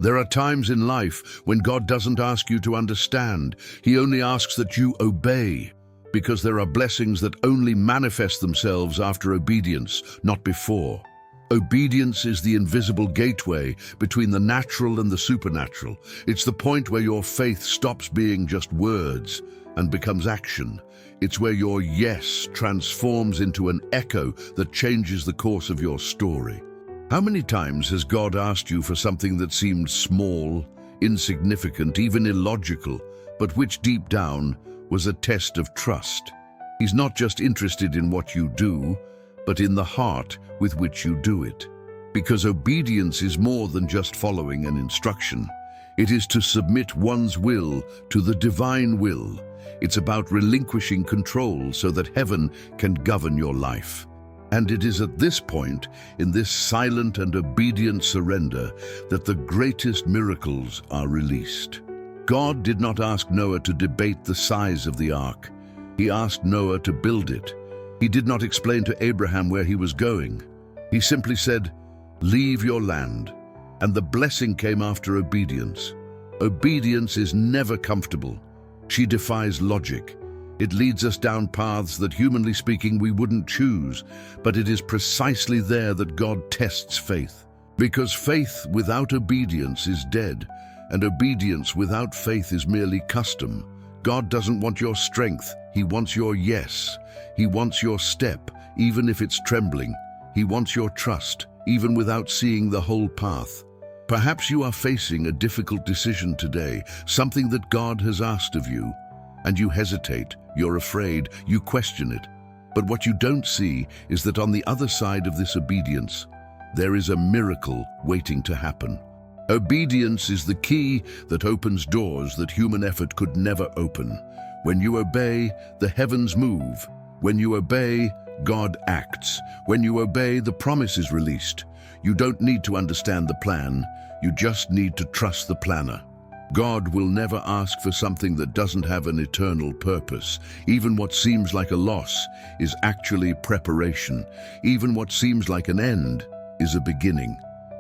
There are times in life when God doesn't ask you to understand. He only asks that you obey, because there are blessings that only manifest themselves after obedience, not before. Obedience is the invisible gateway between the natural and the supernatural. It's the point where your faith stops being just words and becomes action. It's where your yes transforms into an echo that changes the course of your story. How many times has God asked you for something that seemed small, insignificant, even illogical, but which deep down was a test of trust? He's not just interested in what you do, but in the heart with which you do it. Because obedience is more than just following an instruction. It is to submit one's will to the divine will. It's about relinquishing control so that heaven can govern your life. And it is at this point, in this silent and obedient surrender, that the greatest miracles are released. God did not ask Noah to debate the size of the ark. He asked Noah to build it. He did not explain to Abraham where he was going. He simply said, "Leave your land." And the blessing came after obedience. Obedience is never comfortable. She defies logic. It leads us down paths that, humanly speaking, we wouldn't choose, but it is precisely there that God tests faith. Because faith without obedience is dead, and obedience without faith is merely custom. God doesn't want your strength, He wants your yes. He wants your step, even if it's trembling. He wants your trust, even without seeing the whole path. Perhaps you are facing a difficult decision today, something that God has asked of you, and you hesitate, you're afraid, you question it. But what you don't see is that on the other side of this obedience, there is a miracle waiting to happen. Obedience is the key that opens doors that human effort could never open. When you obey, the heavens move. When you obey, God acts. When you obey, the promise is released. You don't need to understand the plan, you just need to trust the planner. God will never ask for something that doesn't have an eternal purpose. Even what seems like a loss is actually preparation. Even what seems like an end is a beginning.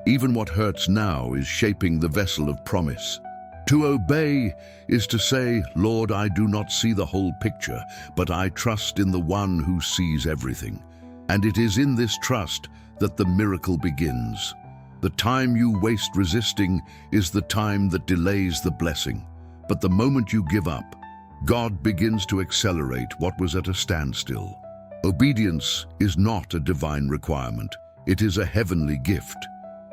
Even what hurts now is shaping the vessel of promise. To obey is to say, "Lord, I do not see the whole picture, but I trust in the one who sees everything." And it is in this trust that the miracle begins. The time you waste resisting is the time that delays the blessing. But the moment you give up, God begins to accelerate what was at a standstill. Obedience is not a divine requirement. It is a heavenly gift.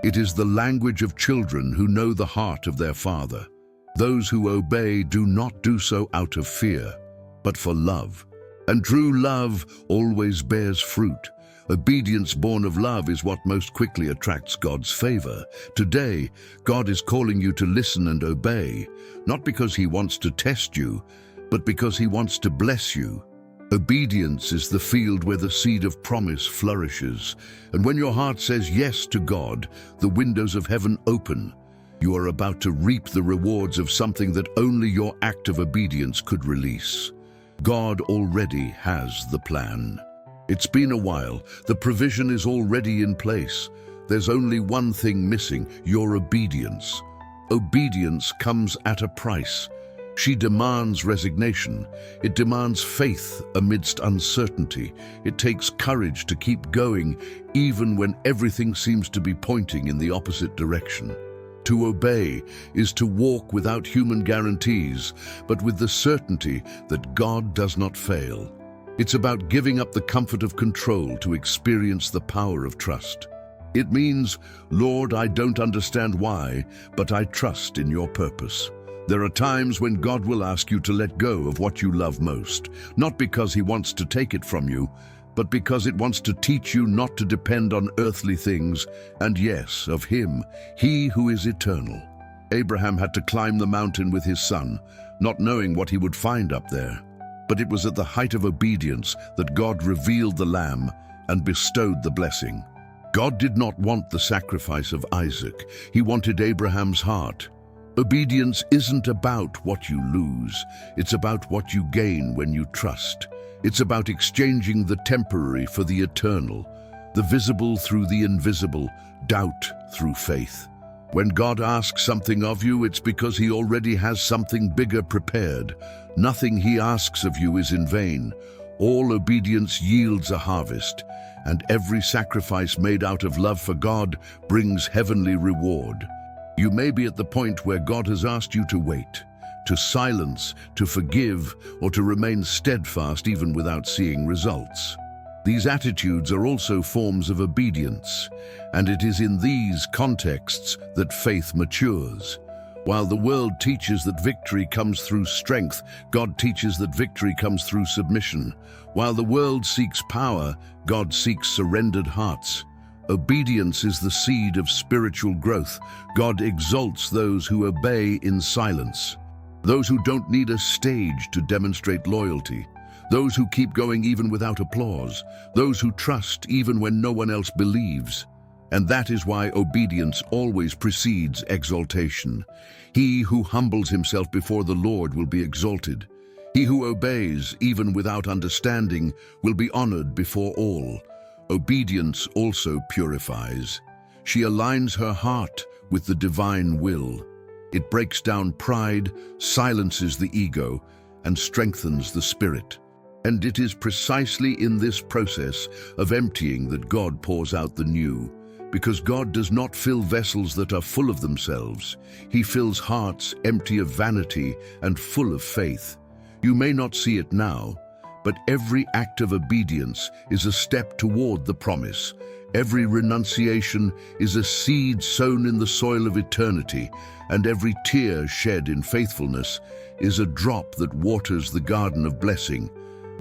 It is the language of children who know the heart of their Father. Those who obey do not do so out of fear, but for love. And true love always bears fruit. Obedience born of love is what most quickly attracts God's favor. Today, God is calling you to listen and obey, not because He wants to test you, but because He wants to bless you. Obedience is the field where the seed of promise flourishes. And when your heart says yes to God, the windows of heaven open. You are about to reap the rewards of something that only your act of obedience could release. God already has the plan. It's been a while. The provision is already in place. There's only one thing missing: your obedience. Obedience comes at a price. She demands resignation. It demands faith amidst uncertainty. It takes courage to keep going, even when everything seems to be pointing in the opposite direction. To obey is to walk without human guarantees, but with the certainty that God does not fail. It's about giving up the comfort of control to experience the power of trust. It means, "Lord, I don't understand why, but I trust in your purpose." There are times when God will ask you to let go of what you love most, not because He wants to take it from you, but because it wants to teach you not to depend on earthly things, and yes, of Him, He who is eternal. Abraham had to climb the mountain with his son, not knowing what he would find up there. But it was at the height of obedience that God revealed the lamb and bestowed the blessing. God did not want the sacrifice of Isaac. He wanted Abraham's heart. Obedience isn't about what you lose. It's about what you gain when you trust. It's about exchanging the temporary for the eternal, the visible through the invisible, doubt through faith. When God asks something of you, it's because he already has something bigger prepared. Nothing he asks of you is in vain. All obedience yields a harvest, and every sacrifice made out of love for God brings heavenly reward. You may be at the point where God has asked you to wait, to silence, to forgive, or to remain steadfast even without seeing results. These attitudes are also forms of obedience, and it is in these contexts that faith matures. While the world teaches that victory comes through strength, God teaches that victory comes through submission. While the world seeks power, God seeks surrendered hearts. Obedience is the seed of spiritual growth. God exalts those who obey in silence. Those who don't need a stage to demonstrate loyalty. Those who keep going even without applause. Those who trust even when no one else believes. And that is why obedience always precedes exaltation. He who humbles himself before the Lord will be exalted. He who obeys, even without understanding, will be honored before all. Obedience also purifies. She aligns her heart with the divine will. It breaks down pride, silences the ego, and strengthens the spirit. And it is precisely in this process of emptying that God pours out the new. Because God does not fill vessels that are full of themselves. He fills hearts empty of vanity and full of faith. You may not see it now, but every act of obedience is a step toward the promise. Every renunciation is a seed sown in the soil of eternity, and every tear shed in faithfulness is a drop that waters the garden of blessing.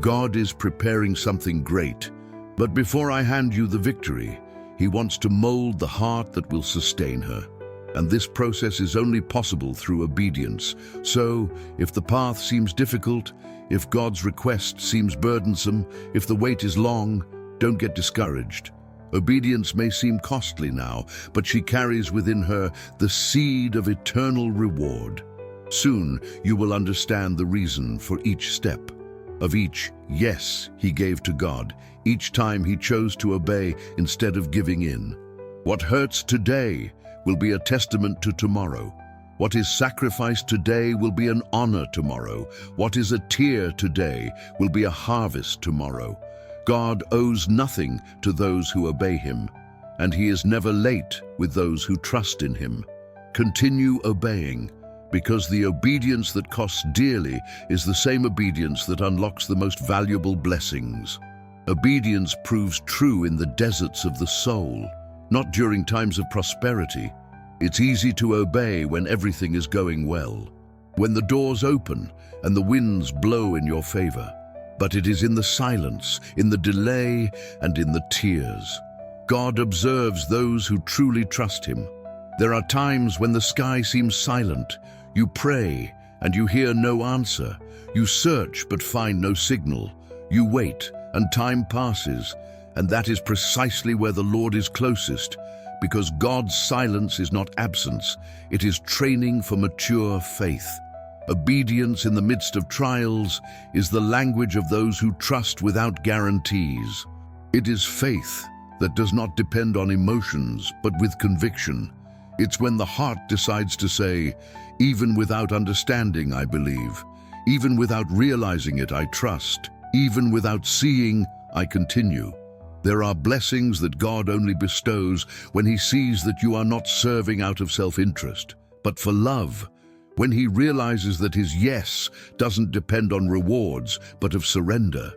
God is preparing something great, but before I hand you the victory, he wants to mold the heart that will sustain her. And this process is only possible through obedience. So, if the path seems difficult, if God's request seems burdensome, if the wait is long, don't get discouraged. Obedience may seem costly now, but she carries within her the seed of eternal reward. Soon you will understand the reason for each step, of each yes he gave to God, each time he chose to obey instead of giving in. What hurts today will be a testament to tomorrow. What is sacrificed today will be an honor tomorrow. What is a tear today will be a harvest tomorrow. God owes nothing to those who obey him, and he is never late with those who trust in him. Continue obeying, because the obedience that costs dearly is the same obedience that unlocks the most valuable blessings. Obedience proves true in the deserts of the soul, not during times of prosperity. It's easy to obey when everything is going well, when the doors open and the winds blow in your favor. But it is in the silence, in the delay, and in the tears. God observes those who truly trust him. There are times when the sky seems silent. You pray and you hear no answer. You search but find no signal. You wait and time passes, and that is precisely where the Lord is closest, because God's silence is not absence, it is training for mature faith. Obedience in the midst of trials is the language of those who trust without guarantees. It is faith that does not depend on emotions, but with conviction. It's when the heart decides to say, even without understanding, I believe. Even without realizing it, I trust. Even without seeing, I continue. There are blessings that God only bestows when he sees that you are not serving out of self-interest, but for love. When he realizes that his yes doesn't depend on rewards, but of surrender.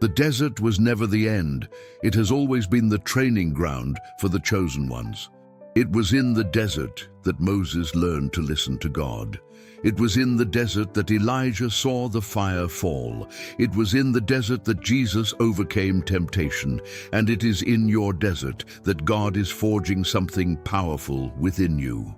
The desert was never the end. It has always been the training ground for the chosen ones. It was in the desert that Moses learned to listen to God. It was in the desert that Elijah saw the fire fall. It was in the desert that Jesus overcame temptation. And it is in your desert that God is forging something powerful within you.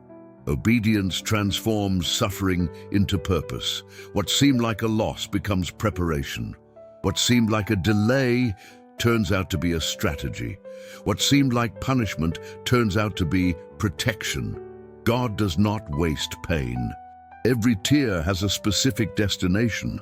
Obedience transforms suffering into purpose. What seemed like a loss becomes preparation. What seemed like a delay turns out to be a strategy. What seemed like punishment turns out to be protection. God does not waste pain. Every tear has a specific destination.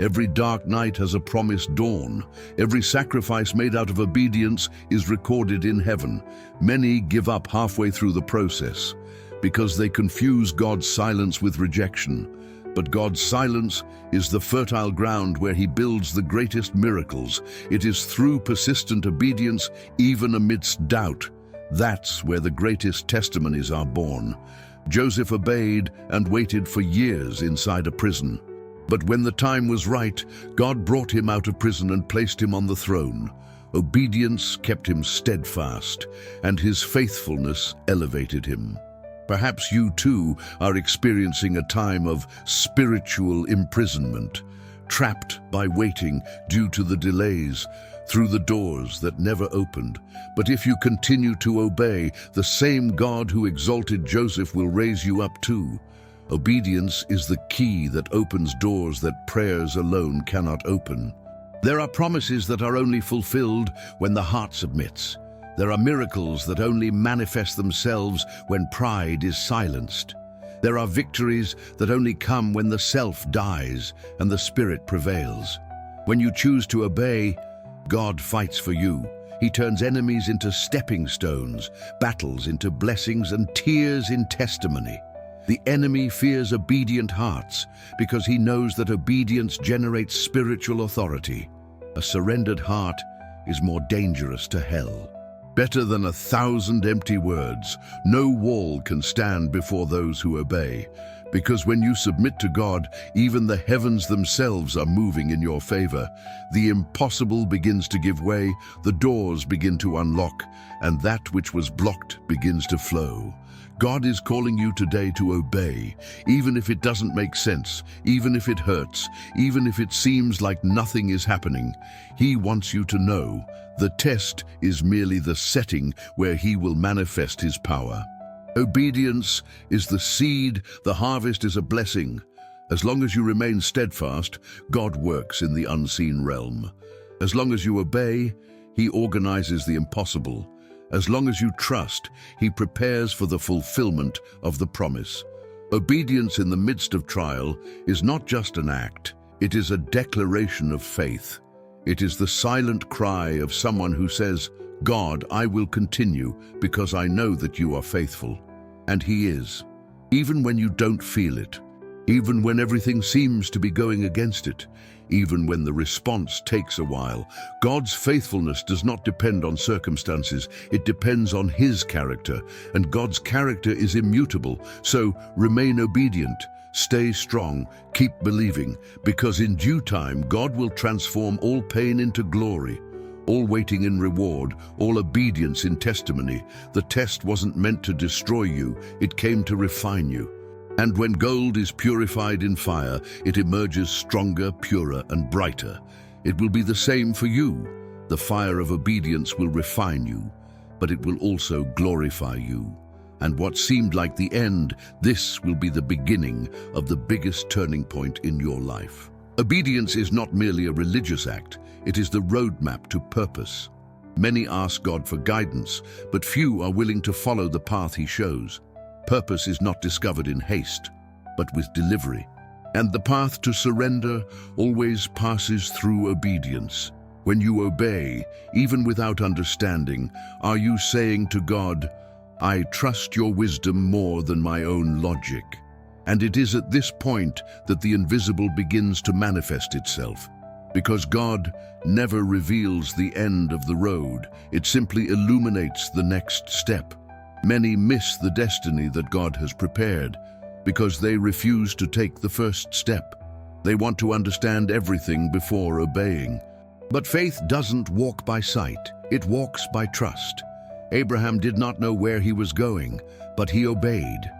Every dark night has a promised dawn. Every sacrifice made out of obedience is recorded in heaven. Many give up halfway through the process. because they confuse God's silence with rejection. But God's silence is the fertile ground where He builds the greatest miracles. It is through persistent obedience, even amidst doubt. That's where the greatest testimonies are born. Joseph obeyed and waited for years inside a prison. But when the time was right, God brought him out of prison and placed him on the throne. Obedience kept him steadfast, and his faithfulness elevated him. Perhaps you too are experiencing a time of spiritual imprisonment, trapped by waiting due to the delays, through the doors that never opened. But if you continue to obey, the same God who exalted Joseph will raise you up too. Obedience is the key that opens doors that prayers alone cannot open. There are promises that are only fulfilled when the heart submits. There are miracles that only manifest themselves when pride is silenced. There are victories that only come when the self dies and the Spirit prevails. When you choose to obey, God fights for you. He turns enemies into stepping stones, battles into blessings, and tears in testimony. The enemy fears obedient hearts because he knows that obedience generates spiritual authority. A surrendered heart is more dangerous to hell. Better than 1,000 empty words, no wall can stand before those who obey. Because when you submit to God, even the heavens themselves are moving in your favor. The impossible begins to give way, the doors begin to unlock, and that which was blocked begins to flow. God is calling you today to obey, even if it doesn't make sense, even if it hurts, even if it seems like nothing is happening. He wants you to know the test is merely the setting where He will manifest His power. Obedience is the seed, the harvest is a blessing. As long as you remain steadfast, God works in the unseen realm. As long as you obey, He organizes the impossible. As long as you trust, He prepares for the fulfillment of the promise. Obedience in the midst of trial is not just an act, it is a declaration of faith. It is the silent cry of someone who says, God, I will continue because I know that you are faithful. And He is. Even when you don't feel it, even when everything seems to be going against it, even when the response takes a while, God's faithfulness does not depend on circumstances, it depends on His character, and God's character is immutable. So remain obedient, stay strong, keep believing, because in due time God will transform all pain into glory, all waiting in reward, all obedience in testimony. The test wasn't meant to destroy you, it came to refine you. And when gold is purified in fire, it emerges stronger, purer, and brighter. It will be the same for you. The fire of obedience will refine you, but it will also glorify you. And what seemed like the end, this will be the beginning of the biggest turning point in your life. Obedience is not merely a religious act, it is the roadmap to purpose. Many ask God for guidance, but few are willing to follow the path He shows. Purpose is not discovered in haste, but with delivery. And the path to surrender always passes through obedience. When you obey, even without understanding, are you saying to God, I trust your wisdom more than my own logic? And it is at this point that the invisible begins to manifest itself. Because God never reveals the end of the road, it simply illuminates the next step. Many miss the destiny that God has prepared because they refuse to take the first step. They want to understand everything before obeying. But faith doesn't walk by sight, it walks by trust. Abraham did not know where he was going, but he obeyed.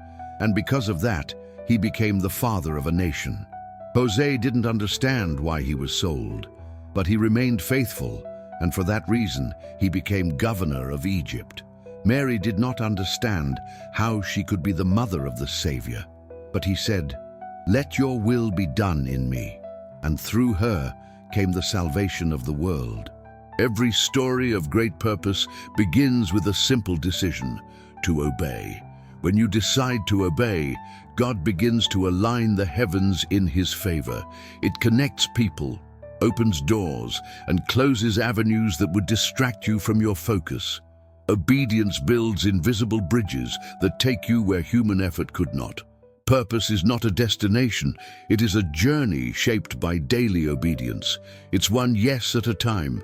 And because of that, he became the father of a nation. Jose didn't understand why he was sold, but he remained faithful, and for that reason, he became governor of Egypt. Mary did not understand how she could be the mother of the Savior, but he said, let your will be done in me. And through her came the salvation of the world. Every story of great purpose begins with a simple decision, to obey. When you decide to obey, God begins to align the heavens in His favor. It connects people, opens doors, and closes avenues that would distract you from your focus. Obedience builds invisible bridges that take you where human effort could not. Purpose is not a destination, it is a journey shaped by daily obedience. It's one yes at a time.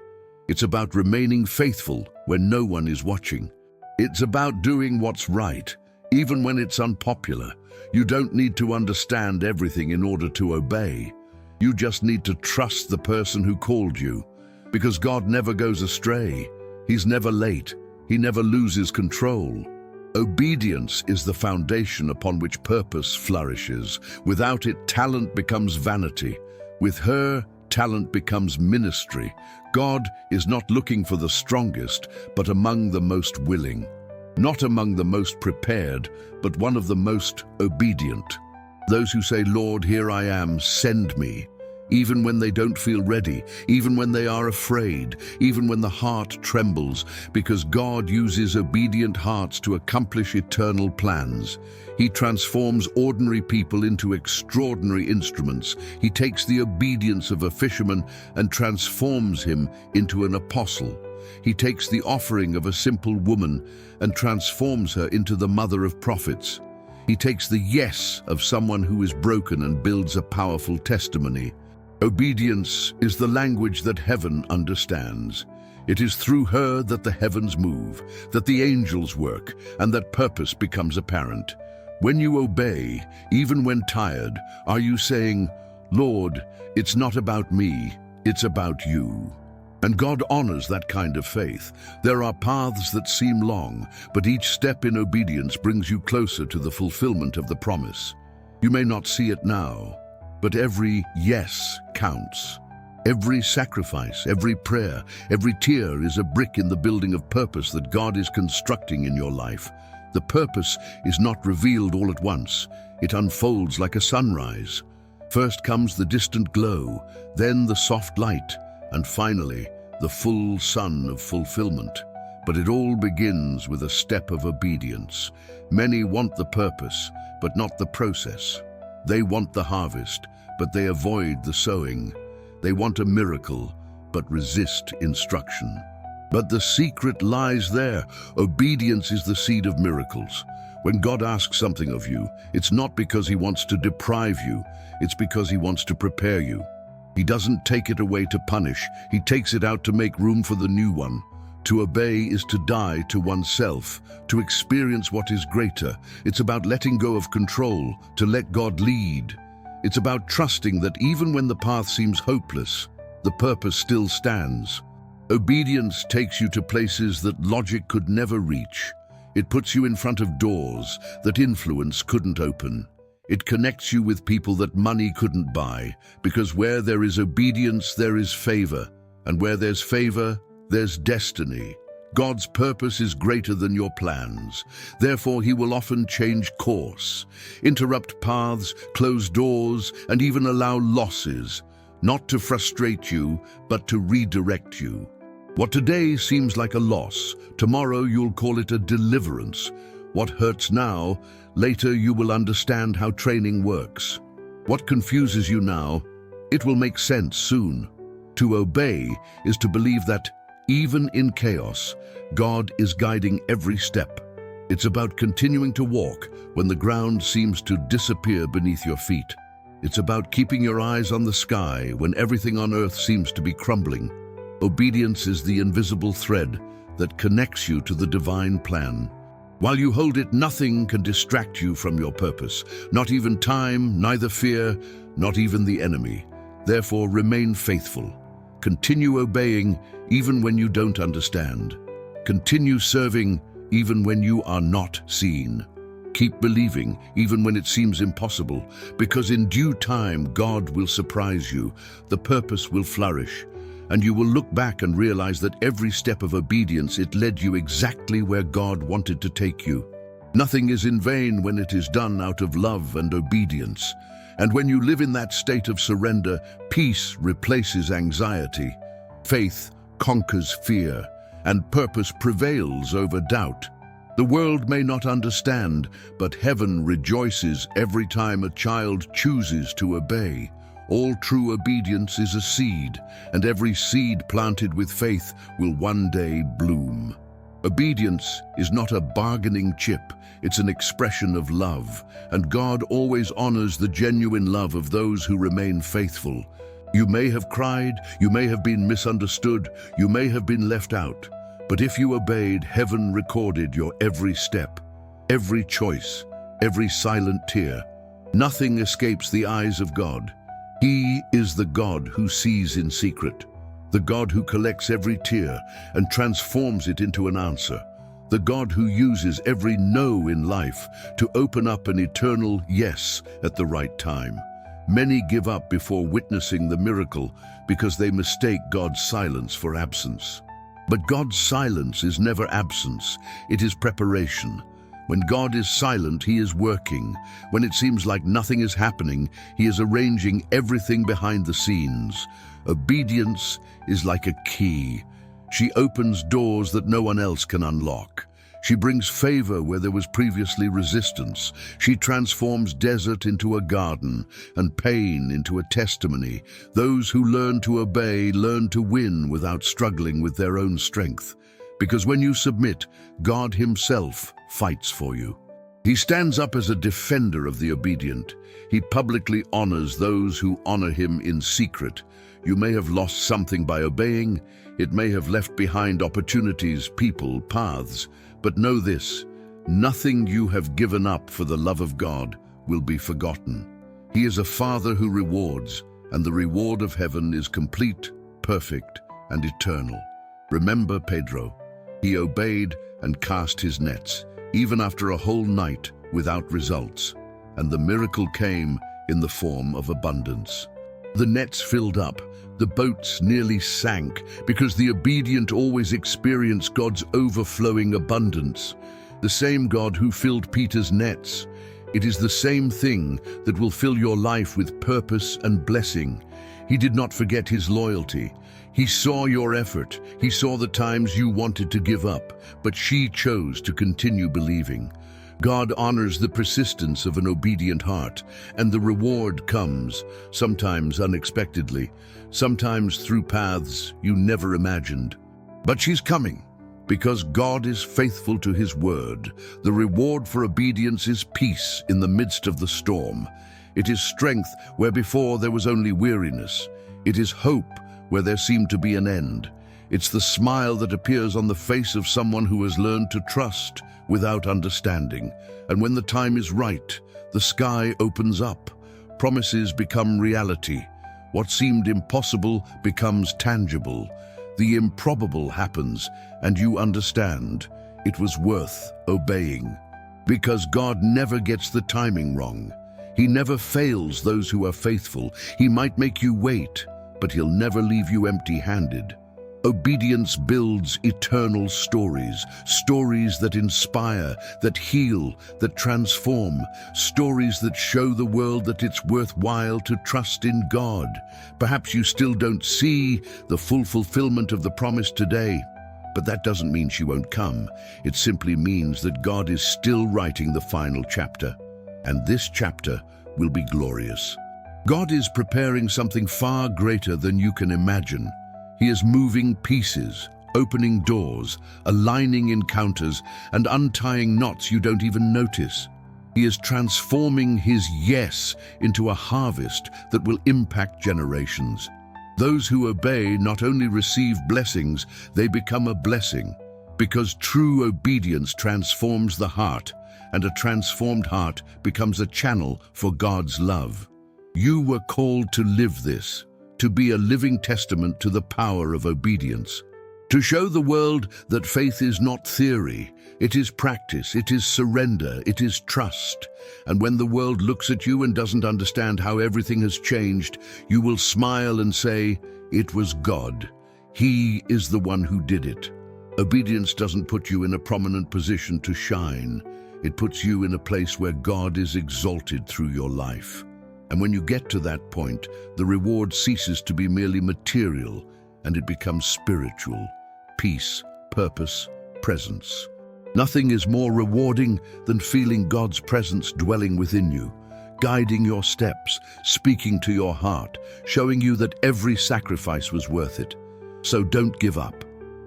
It's about remaining faithful when no one is watching. It's about doing what's right, even when it's unpopular. You don't need to understand everything in order to obey. You just need to trust the person who called you. Because God never goes astray. He's never late. He never loses control. Obedience is the foundation upon which purpose flourishes. Without it, talent becomes vanity. With her, talent becomes ministry. God is not looking for the strongest, but among the most willing. Not among the most prepared, but one of the most obedient. Those who say, "Lord, here I am, send me." Even when they don't feel ready, even when they are afraid, even when the heart trembles, because God uses obedient hearts to accomplish eternal plans. He transforms ordinary people into extraordinary instruments. He takes the obedience of a fisherman and transforms him into an apostle. He takes the offering of a simple woman and transforms her into the mother of prophets. He takes the yes of someone who is broken and builds a powerful testimony. Obedience is the language that heaven understands. It is through her that the heavens move, that the angels work, and that purpose becomes apparent. When you obey, even when tired, are you saying, "Lord, it's not about me, it's about you"? And God honors that kind of faith. There are paths that seem long, but each step in obedience brings you closer to the fulfillment of the promise. You may not see it now, but every yes counts. Every sacrifice, every prayer, every tear is a brick in the building of purpose that God is constructing in your life. The purpose is not revealed all at once. It unfolds like a sunrise. First comes the distant glow, then the soft light, and finally, the full sun of fulfillment. But it all begins with a step of obedience. Many want the purpose, but not the process. They want the harvest, but they avoid the sowing. They want a miracle, but resist instruction. But the secret lies there. Obedience is the seed of miracles. When God asks something of you, it's not because He wants to deprive you, it's because He wants to prepare you. He doesn't take it away to punish, He takes it out to make room for the new one. To obey is to die to oneself, to experience what is greater. It's about letting go of control, to let God lead. It's about trusting that even when the path seems hopeless, the purpose still stands. Obedience takes you to places that logic could never reach. It puts you in front of doors that influence couldn't open. It connects you with people that money couldn't buy, because where there is obedience, there is favor, and where there's favor, there's destiny. God's purpose is greater than your plans. Therefore, He will often change course, interrupt paths, close doors, and even allow losses, not to frustrate you, but to redirect you. What today seems like a loss, tomorrow you'll call it a deliverance. What hurts now, later you will understand how training works. What confuses you now, it will make sense soon. To obey is to believe that even in chaos, God is guiding every step. It's about continuing to walk when the ground seems to disappear beneath your feet. It's about keeping your eyes on the sky when everything on earth seems to be crumbling. Obedience is the invisible thread that connects you to the divine plan. While you hold it, nothing can distract you from your purpose. Not even time, neither fear, not even the enemy. Therefore, remain faithful. Continue obeying even when you don't understand. Continue serving even when you are not seen. Keep believing even when it seems impossible, because in due time God will surprise you, the purpose will flourish, and you will look back and realize that every step of obedience, it led you exactly where God wanted to take you. Nothing is in vain when it is done out of love and obedience. And when you live in that state of surrender, peace replaces anxiety, faith conquers fear, and purpose prevails over doubt. The world may not understand, but heaven rejoices every time a child chooses to obey. All true obedience is a seed, and every seed planted with faith will one day bloom. Obedience is not a bargaining chip, it's an expression of love, and God always honors the genuine love of those who remain faithful. You may have cried, you may have been misunderstood, you may have been left out, but if you obeyed, heaven recorded your every step, every choice, every silent tear. Nothing escapes the eyes of God. He is the God who sees in secret, the God who collects every tear and transforms it into an answer, the God who uses every no in life to open up an eternal yes at the right time. Many give up before witnessing the miracle because they mistake God's silence for absence. But God's silence is never absence, it is preparation. When God is silent, He is working. When it seems like nothing is happening, He is arranging everything behind the scenes. Obedience is like a key. She opens doors that no one else can unlock. She brings favor where there was previously resistance. She transforms desert into a garden and pain into a testimony. Those who learn to obey learn to win without struggling with their own strength. Because when you submit, God Himself fights for you. He stands up as a defender of the obedient. He publicly honors those who honor Him in secret. You may have lost something by obeying. It may have left behind opportunities, people, paths. But know this, nothing you have given up for the love of God will be forgotten. He is a Father who rewards, and the reward of heaven is complete, perfect, and eternal. Remember Pedro. He obeyed and cast his nets, even after a whole night without results, and the miracle came in the form of abundance. The nets filled up, the boats nearly sank, because the obedient always experience God's overflowing abundance. The same God who filled Peter's nets, it is the same thing that will fill your life with purpose and blessing. He did not forget His loyalty. He saw your effort. He saw the times you wanted to give up, but she chose to continue believing. God honors the persistence of an obedient heart, and the reward comes, sometimes unexpectedly, sometimes through paths you never imagined. But she's coming, because God is faithful to His word. The reward for obedience is peace in the midst of the storm. It is strength where before there was only weariness. It is hope where there seemed to be an end. It's the smile that appears on the face of someone who has learned to trust without understanding. And when the time is right, the sky opens up. Promises become reality. What seemed impossible becomes tangible. The improbable happens, and you understand it was worth obeying. Because God never gets the timing wrong. He never fails those who are faithful. He might make you wait, but He'll never leave you empty-handed. Obedience builds eternal stories, stories that inspire, that heal, that transform, stories that show the world that it's worthwhile to trust in God. Perhaps you still don't see the full fulfillment of the promise today, but that doesn't mean she won't come. It simply means that God is still writing the final chapter, and this chapter will be glorious. God is preparing something far greater than you can imagine. He is moving pieces, opening doors, aligning encounters, and untying knots you don't even notice. He is transforming His yes into a harvest that will impact generations. Those who obey not only receive blessings, they become a blessing, because true obedience transforms the heart, and a transformed heart becomes a channel for God's love. You were called to live this, to be a living testament to the power of obedience, to show the world that faith is not theory, it is practice, it is surrender, it is trust. And when the world looks at you and doesn't understand how everything has changed, you will smile and say, "It was God. He is the one who did it." Obedience doesn't put you in a prominent position to shine. It puts you in a place where God is exalted through your life. And when you get to that point, the reward ceases to be merely material, and it becomes spiritual. Peace, purpose, presence. Nothing is more rewarding than feeling God's presence dwelling within you, guiding your steps, speaking to your heart, showing you that every sacrifice was worth it. So don't give up.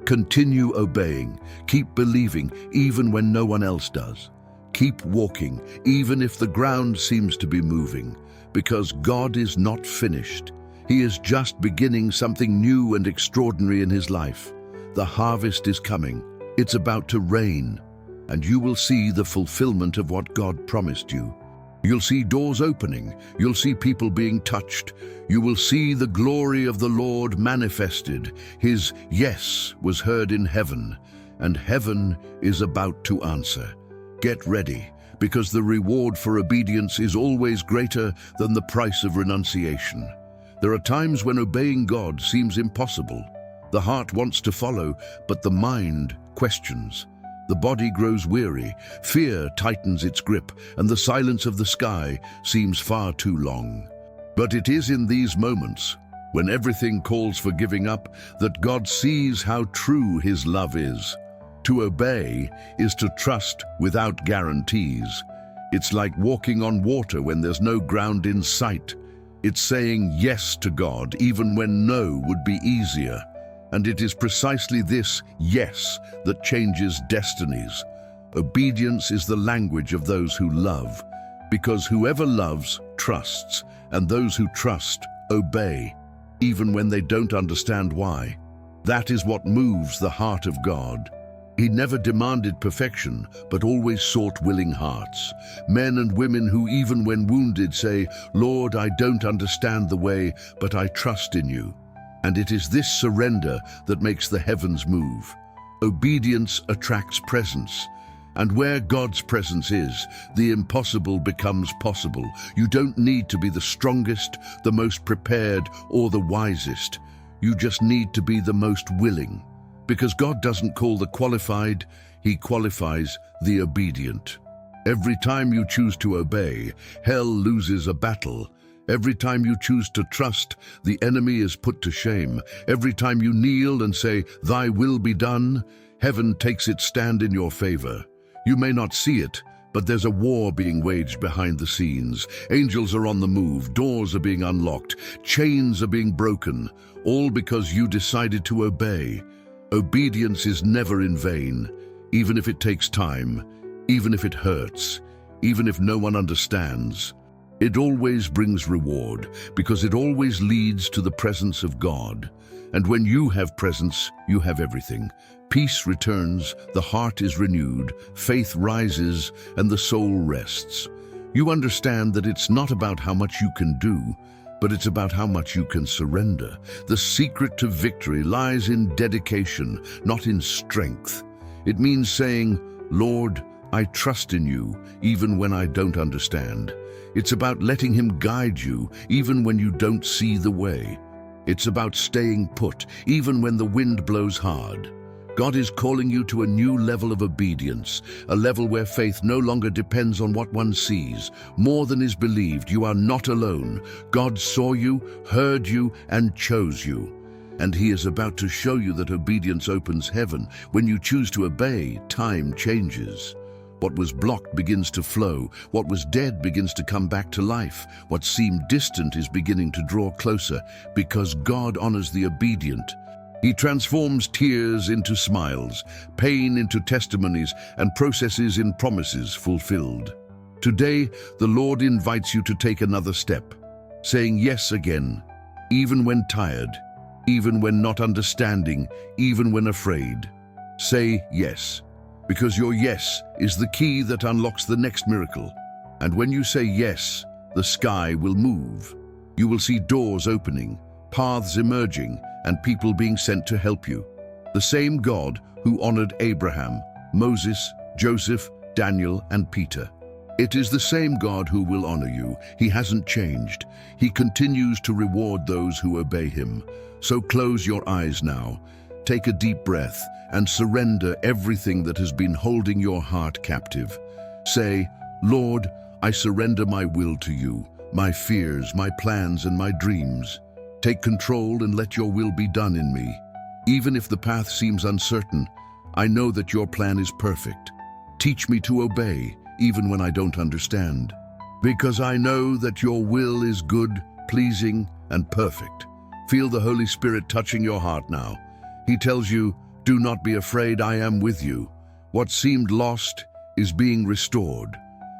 Continue obeying. Keep believing, even when no one else does. Keep walking, even if the ground seems to be moving, because God is not finished. He is just beginning something new and extraordinary in his life. The harvest is coming. It's about to rain, and you will see the fulfillment of what God promised you. You'll see doors opening. You'll see people being touched. You will see the glory of the Lord manifested. His yes was heard in heaven, and heaven is about to answer. Get ready, because the reward for obedience is always greater than the price of renunciation. There are times when obeying God seems impossible. The heart wants to follow, but the mind questions. The body grows weary, fear tightens its grip, and the silence of the sky seems far too long. But it is in these moments, when everything calls for giving up, that God sees how true his love is. To obey is to trust without guarantees. It's like walking on water when there's no ground in sight. It's saying yes to God even when no would be easier. And it is precisely this yes that changes destinies. Obedience is the language of those who love, because whoever loves trusts, and those who trust obey, even when they don't understand why. That is what moves the heart of God. He never demanded perfection, but always sought willing hearts. Men and women who, even when wounded, say, "Lord, I don't understand the way, but I trust in you." And it is this surrender that makes the heavens move. Obedience attracts presence. And where God's presence is, the impossible becomes possible. You don't need to be the strongest, the most prepared, or the wisest. You just need to be the most willing. Because God doesn't call the qualified, he qualifies the obedient. Every time you choose to obey, hell loses a battle. Every time you choose to trust, the enemy is put to shame. Every time you kneel and say, "Thy will be done," heaven takes its stand in your favor. You may not see it, but there's a war being waged behind the scenes. Angels are on the move, doors are being unlocked, chains are being broken, all because you decided to obey. Obedience is never in vain, even if it takes time, even if it hurts, even if no one understands. It always brings reward, because it always leads to the presence of God. And when you have presence, you have everything. Peace returns, the heart is renewed, faith rises, and the soul rests. You understand that it's not about how much you can do, but it's about how much you can surrender. The secret to victory lies in dedication, not in strength. It means saying, "Lord, I trust in you, even when I don't understand." It's about letting him guide you, even when you don't see the way. It's about staying put, even when the wind blows hard. God is calling you to a new level of obedience, a level where faith no longer depends on what one sees. More than is believed, you are not alone. God saw you, heard you, and chose you. And he is about to show you that obedience opens heaven. When you choose to obey, time changes. What was blocked begins to flow. What was dead begins to come back to life. What seemed distant is beginning to draw closer, because God honors the obedient. He transforms tears into smiles, pain into testimonies, and processes in promises fulfilled. Today, the Lord invites you to take another step, saying yes again, even when tired, even when not understanding, even when afraid. Say yes, because your yes is the key that unlocks the next miracle. And when you say yes, the sky will move. You will see doors opening, paths emerging, and people being sent to help you. The same God who honored Abraham, Moses, Joseph, Daniel, and Peter. It is the same God who will honor you. He hasn't changed. He continues to reward those who obey him. So close your eyes now. Take a deep breath and surrender everything that has been holding your heart captive. Say, "Lord, I surrender my will to you, my fears, my plans, and my dreams. Take control and let your will be done in me. Even if the path seems uncertain, I know that your plan is perfect. Teach me to obey, even when I don't understand, because I know that your will is good, pleasing, and perfect." Feel the Holy Spirit touching your heart now. He tells you Do not be afraid, I am with you. What seemed lost is being restored.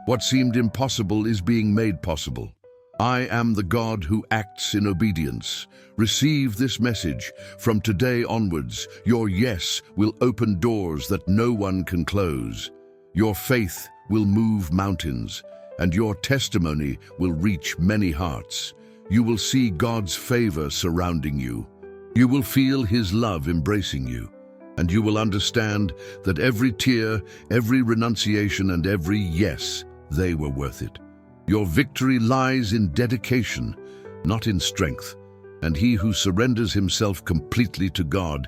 What seemed impossible is being made possible. I am the God who acts in obedience. Receive this message. From today onwards, your yes will open doors that no one can close. Your faith will move mountains, and your testimony will reach many hearts. You will see God's favor surrounding you. You will feel His love embracing you, and you will understand that every tear, every renunciation, and every yes, they were worth it. Your victory lies in dedication, not in strength, and he who surrenders himself completely to God,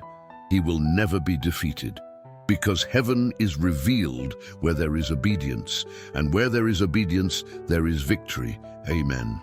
he will never be defeated. Because heaven is revealed where there is obedience, and where there is obedience, there is victory. Amen.